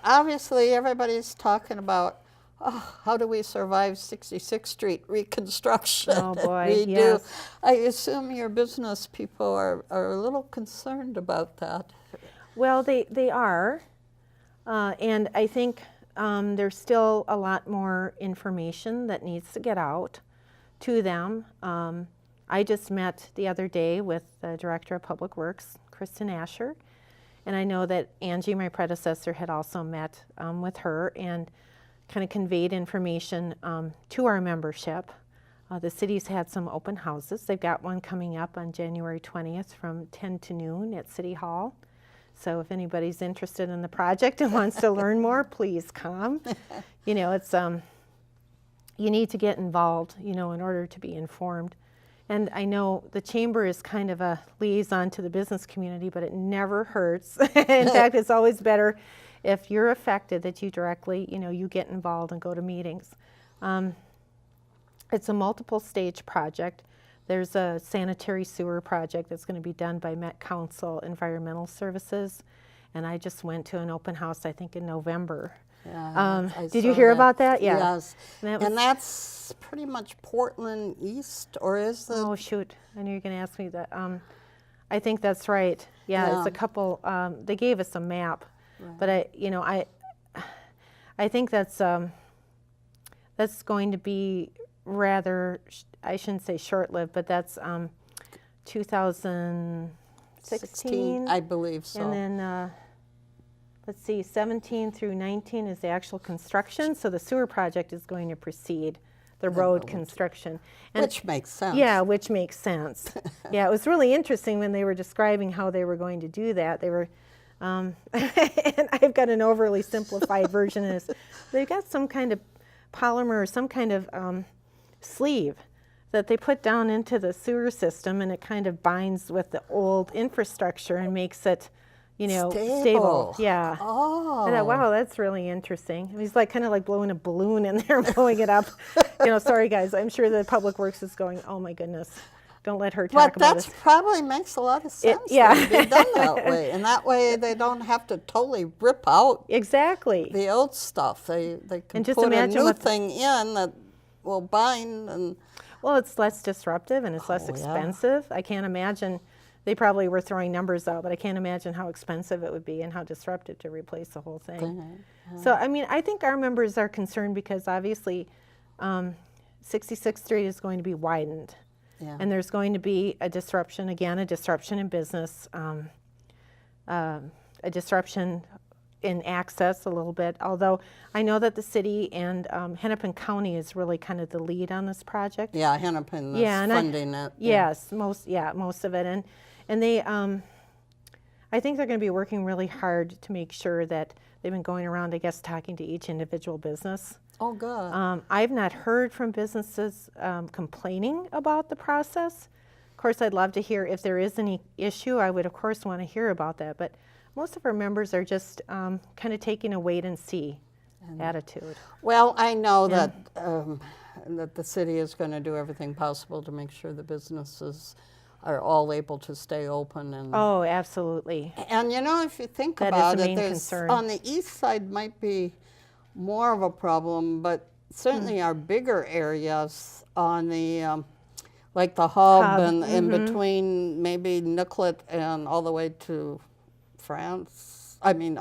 S1: obviously everybody's talking about, how do we survive 66th Street reconstruction?
S2: Oh boy,
S1: we
S2: yes.
S1: do. I assume your business people are a little concerned about that.
S2: Well, they are. And I think there's still a lot more information that needs to get out to them. I just met the other day with the Director of Public Works, Kristen Asher, and I know that Angie, my predecessor, had also met with her and kind of conveyed information to our membership. The city's had some open houses. They've got one coming up on January 20th from 10 to noon at City Hall. So if anybody's interested in the project and wants to learn more, please come. You know, it's you need to get involved, you know, in order to be informed. And I know the chamber is kind of a liaison to the business community, but it never hurts. In fact, it's always better if you're affected that you directly, you know, you get involved and go to meetings. It's a multiple stage project. There's a sanitary sewer project that's going to be done by Met Council Environmental Services. And I just went to an open house, I think in November.
S1: Yeah,
S2: Did you hear about that? Yeah.
S1: Yes.
S2: And
S1: that's pretty much Portland East, or is it?
S2: Oh, shoot. I knew you were going to ask me that. I think that's right. Yeah, it's a couple, they gave us a map. Right. But I think that's going to be rather, I shouldn't say short-lived, but that's 2016.
S1: I believe so.
S2: And then, let's see, 17 through 19 is the actual construction. So the sewer project is going to precede the road construction. And
S1: which makes sense.
S2: Yeah, which makes sense. Yeah, it was really interesting when they were describing how they were going to do that. They were, and I've got an overly simplified version of this. They've got some kind of polymer or some kind of sleeve that they put down into the sewer system, and it kind of binds with the old infrastructure and makes it, you know, stable. Yeah.
S1: Oh.
S2: I thought, wow, that's really interesting. And he's like kind of like blowing a balloon in there, blowing it up. You know, sorry guys, I'm sure the Public Works is going, oh my goodness, don't let her talk about it.
S1: But that probably makes a lot of sense.
S2: Yeah.
S1: That it'd be done that way, and that way they don't have to totally rip out
S2: exactly
S1: the old stuff. They can
S2: just
S1: put a
S2: imagine
S1: new thing in that will bind and.
S2: Well, it's less disruptive and it's less expensive. I can't imagine. They probably were throwing numbers out, but I can't imagine how expensive it would be and how disruptive to replace the whole thing. So, I mean, I think our members are concerned because obviously 66th Street is going to be widened. Yeah. And there's going to be a disruption, again, a disruption in business, a disruption in access a little bit, although I know that the city and Hennepin County is really kind of the lead on this project.
S1: Yeah, Hennepin is funding it.
S2: Yes, most of it. And they, I think they're going to be working really hard to make sure that they've been going around, I guess, talking to each individual business.
S1: Oh, good.
S2: I've not heard from businesses complaining about the process. Of course, I'd love to hear if there is any issue. I would, of course, want to hear about that. But most of our members are just kind of taking a wait-and-see attitude.
S1: Well, I know that the city is going to do everything possible to make sure the businesses are all able to stay open. And
S2: oh, absolutely.
S1: And you know, if you think about it, there's on the east side might be more of a problem, but certainly our bigger areas on the like the hub and in between maybe Nicollet and all the way to France. I mean,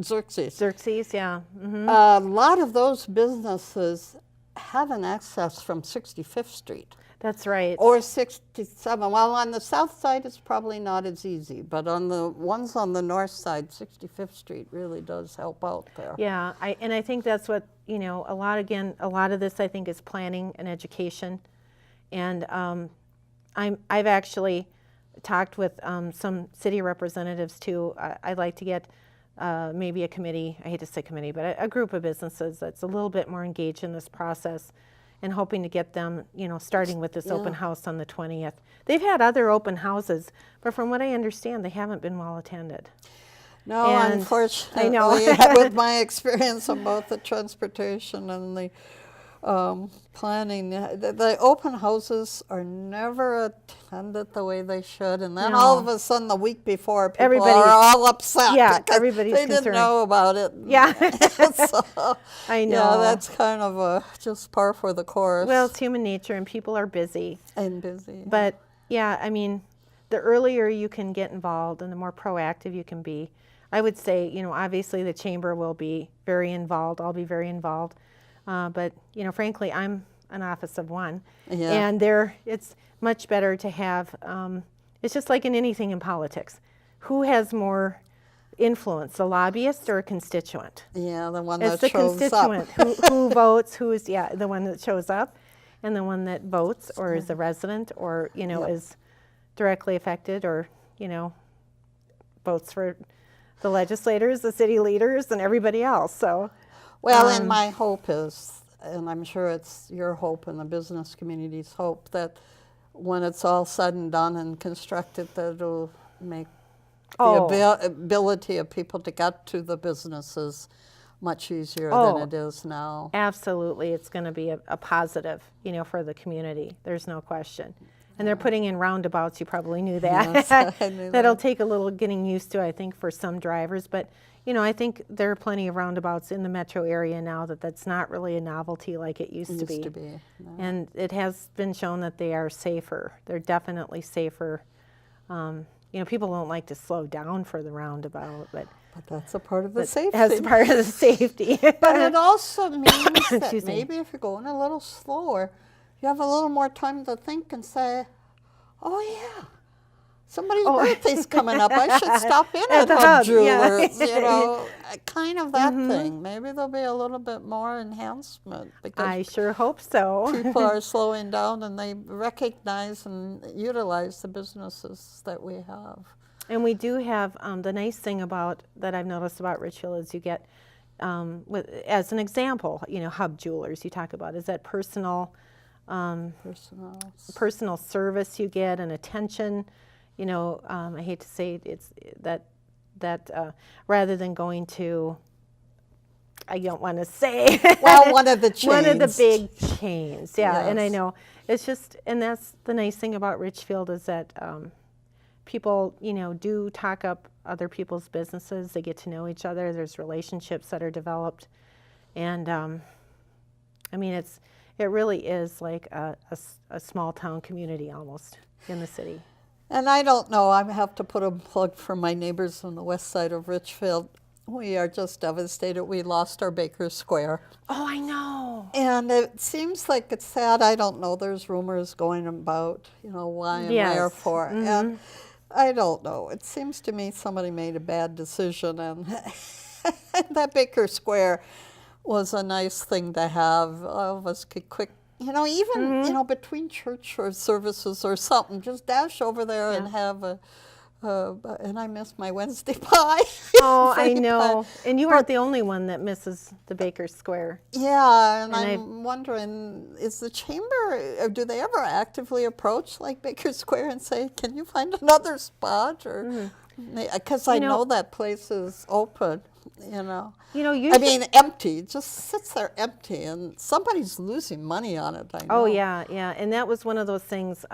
S1: Xerxes.
S2: Xerxes, yeah.
S1: A lot of those businesses have an access from 65th Street.
S2: That's right.
S1: Or 67. Well, on the south side, it's probably not as easy, but on the ones on the north side, 65th Street really does help out there.
S2: Yeah, and I think that's what, you know, a lot of this I think is planning and education. And I've actually talked with some city representatives too. I'd like to get maybe a committee, I hate to say committee, but a group of businesses that's a little bit more engaged in this process, and hoping to get them, you know, starting with this open house on the 20th. They've had other open houses, but from what I understand, they haven't been well attended.
S1: No,
S2: and
S1: unfortunately,
S2: I know.
S1: With my experience on both the transportation and the planning, the open houses are never attended the way they should, and then all of a sudden the week before people are all upset because
S2: everybody's
S1: they didn't know about it.
S2: Yeah.
S1: So,
S2: I know.
S1: Yeah, that's kind of just par for the course.
S2: Well, it's human nature, and people are busy.
S1: But
S2: yeah, I mean, the earlier you can get involved and the more proactive you can be. I would say, you know, obviously the chamber will be very involved. I'll be very involved. But, you know, frankly, I'm an office of one. Yeah. And it's much better to have, it's just like in anything in politics. Who has more influence, a lobbyist or a constituent?
S1: Yeah, the one that shows up.
S2: It's the constituent who votes, who's, the one that shows up, and the one that votes or is a resident or, you know, is directly affected or, you know, votes for the legislators, the city leaders, and everybody else. So,
S1: Well, and my hope is, and I'm sure it's your hope and the business community's hope, that when it's all said and done and constructed, that it'll make the ability of people to get to the businesses much easier than it is now.
S2: Absolutely, it's going to be a positive, for the community. There's no question. And they're putting in roundabouts. You probably knew that.
S1: Yes, I knew
S2: That'll
S1: that.
S2: take a little getting used to, I think, for some drivers. But, I think there are plenty of roundabouts in the metro area now that's not really a novelty like it used to be.
S1: No.
S2: And it has been shown that they are safer. They're definitely safer. People don't like to slow down for the roundabout, but
S1: that's a part of the safety.
S2: That's part of the safety.
S1: But it also means that
S2: Excuse me.
S1: maybe if you're going a little slower, you have a little more time to think and say, oh yeah, somebody's birthday's coming up. I should stop in at
S2: the
S1: Hub
S2: Hub,
S1: Jewelers,
S2: yeah.
S1: kind of that thing. Maybe there'll be a little bit more enhancement because
S2: I sure hope so.
S1: people are slowing down and they recognize and utilize the businesses that we have.
S2: And we do have, the nice thing that I've noticed about Richfield is you get, as an example, Hub Jewelers you talk about, is that personal service you get and attention. I hate to say it's that rather than going to, I don't want to say.
S1: Well, one of the chains.
S2: One of the big chains, yeah.
S1: Yes.
S2: And I know it's just, and that's the nice thing about Richfield is that people, do talk up other people's businesses. They get to know each other. There's relationships that are developed, and it really is like a small town community almost in the city.
S1: And I don't know, I have to put a plug for my neighbors on the west side of Richfield. We are just devastated. We lost our Baker Square.
S2: Oh, I know.
S1: And it seems like it's sad. I don't know. There's rumors going about, why and wherefore.
S2: Mm-hmm.
S1: And I don't know. It seems to me somebody made a bad decision. And that Baker Square was a nice thing to have. All of us could quick, even, between church or services or something, just dash over there and have and I miss my Wednesday pie.
S2: Oh, I know. And you aren't the only one that misses the Baker Square.
S1: Yeah, and I'm wondering, is the chamber, or do they ever actively approach like Baker Square and say, can you find another spot? Or because I know that place is open. I mean, empty. It just sits there empty, and somebody's losing money on it, I know.
S2: Oh, yeah. And that was one of those things.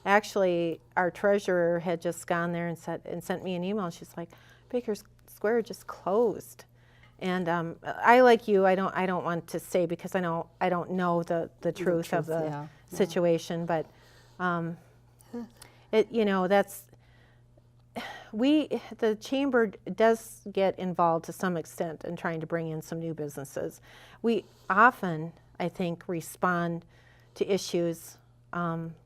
S2: Actually, our treasurer had just gone there and sent me an email. She's like, Baker Square just closed. And I, like you, I don't want to say because I don't know the truth of the situation, but that's. The chamber does get involved to some extent in trying to bring in some new businesses. We often, I think, respond to issues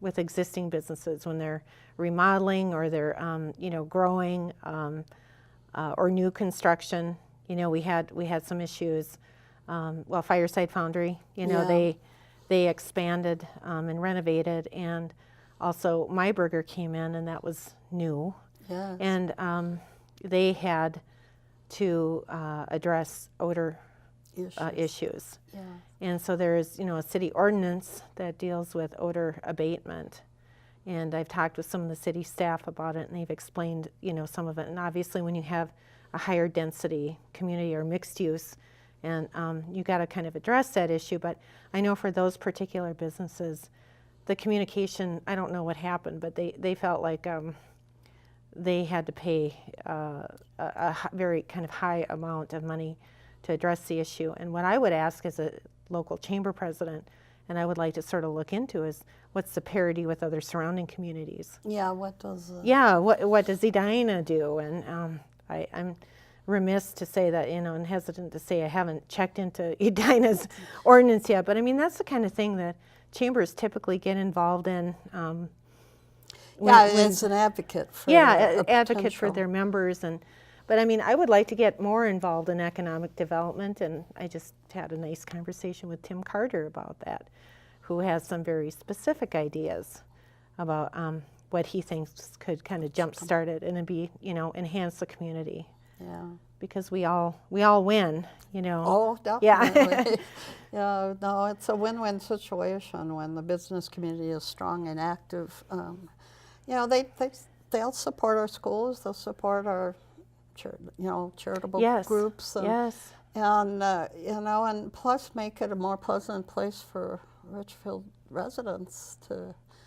S2: with existing businesses when they're remodeling or they're, growing or new construction. We had some issues. Fireside Foundry, they expanded and renovated, and also My Burger came in, and that was new.
S1: Yes.
S2: And they had to address odor issues.
S1: Yeah.
S2: And so there's, a city ordinance that deals with odor abatement. And I've talked with some of the city staff about it, and they've explained, some of it. And obviously when you have a higher density community or mixed use, and you got to kind of address that issue. But I know for those particular businesses, the communication, I don't know what happened, but they felt like they had to pay a very kind of high amount of money to address the issue. And what I would ask as a local chamber president, and I would like to sort of look into, is what's the parity with other surrounding communities?
S1: Yeah, what does...
S2: what does Edina do? And I'm remiss to say that, and hesitant to say I haven't checked into Edina's ordinance yet, but I mean, that's the kind of thing that chambers typically get involved in.
S1: As an advocate for
S2: advocate for their members, but I mean, I would like to get more involved in economic development, and I just had a nice conversation with Tim Carter about that, who has some very specific ideas about what he thinks could kind of jumpstart it and be, enhance the community.
S1: Yeah.
S2: Because we all win,
S1: Oh, definitely. Yeah, no, it's a win-win situation when the business community is strong and active. They'll support our schools. They'll support our, charitable
S2: Yes.
S1: groups.
S2: Yes.
S1: And and plus make it a more pleasant place for Richfield residents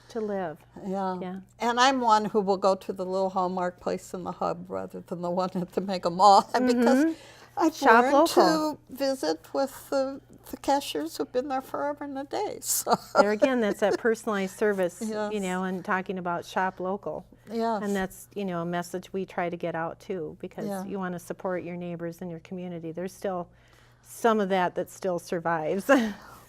S2: To live.
S1: Yeah.
S2: Yeah.
S1: And I'm one who will go to the little Hallmark place in the hub rather than the one at the Mega Mall because I've
S2: Shop
S1: learned
S2: local.
S1: to visit with the cashiers who've been there forever and a day. So
S2: There again, that's that personalized service,
S1: Yes.
S2: and talking about shop local.
S1: yes.
S2: And that's, a message we try to get out too, because
S1: Yeah.
S2: you want to support your neighbors and your community. There's still some of that still survives.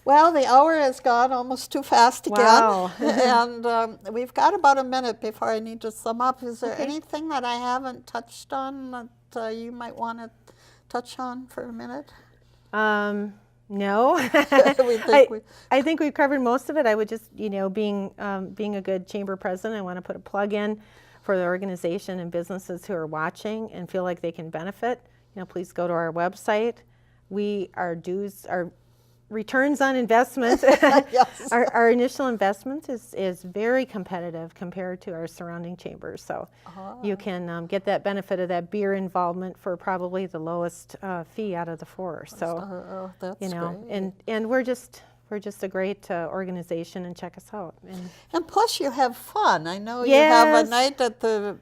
S1: Well, the hour has gone almost too fast again.
S2: Wow.
S1: And we've got about a minute before I need to sum up. Is there
S2: Okay.
S1: anything that I haven't touched on that you might want to touch on for a minute?
S2: No.
S1: We think
S2: I think we've covered most of it. I would just, being a good chamber president, I want to put a plug in for the organization and businesses who are watching and feel like they can benefit. Please go to our website. Our returns on investment,
S1: Yes.
S2: our initial investment is very competitive compared to our surrounding chambers. So you can get that benefit of that beer involvement for probably the lowest fee out of the four. So
S1: that's
S2: great.
S1: great.
S2: And we're just a great organization, and check us out.
S1: And plus you have fun. I know you have a
S2: Yes.
S1: night at the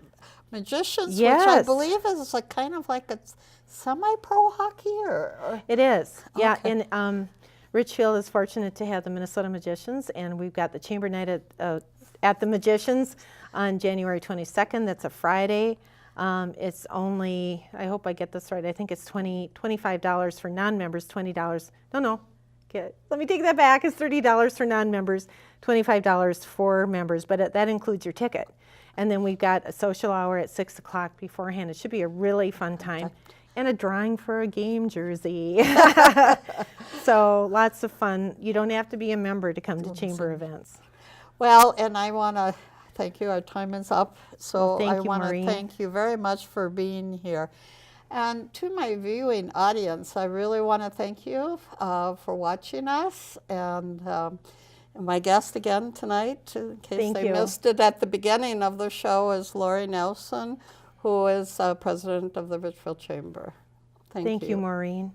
S1: Magicians, which I
S2: Yes.
S1: believe is kind of like a semi-pro hockey or
S2: It is, yeah.
S1: Okay.
S2: And Richfield is fortunate to have the Minnesota Magicians, and we've got the Chamber Night at the Magicians on January 22nd. That's a Friday. It's only, I hope I get this right, I think it's $25 for non-members, $20. No. Let me take that back. It's $30 for non-members, $25 for members, but that includes your ticket. And then we've got a social hour at 6 o'clock beforehand. It should be a really fun time. And a drawing for a game jersey. So lots of fun. You don't have to be a member to come to chamber events.
S1: Well, and I want to thank you. Our time is up. So
S2: Well, thank
S1: I
S2: you,
S1: want to
S2: Maureen.
S1: thank you very much for being here. And to my viewing audience, I really want to thank you for watching us. And my guest again tonight, in case
S2: Thank
S1: they
S2: you.
S1: missed it at the beginning of the show, is Lori Nelson, who is president of the Richfield Chamber.
S2: Thank you, Maureen.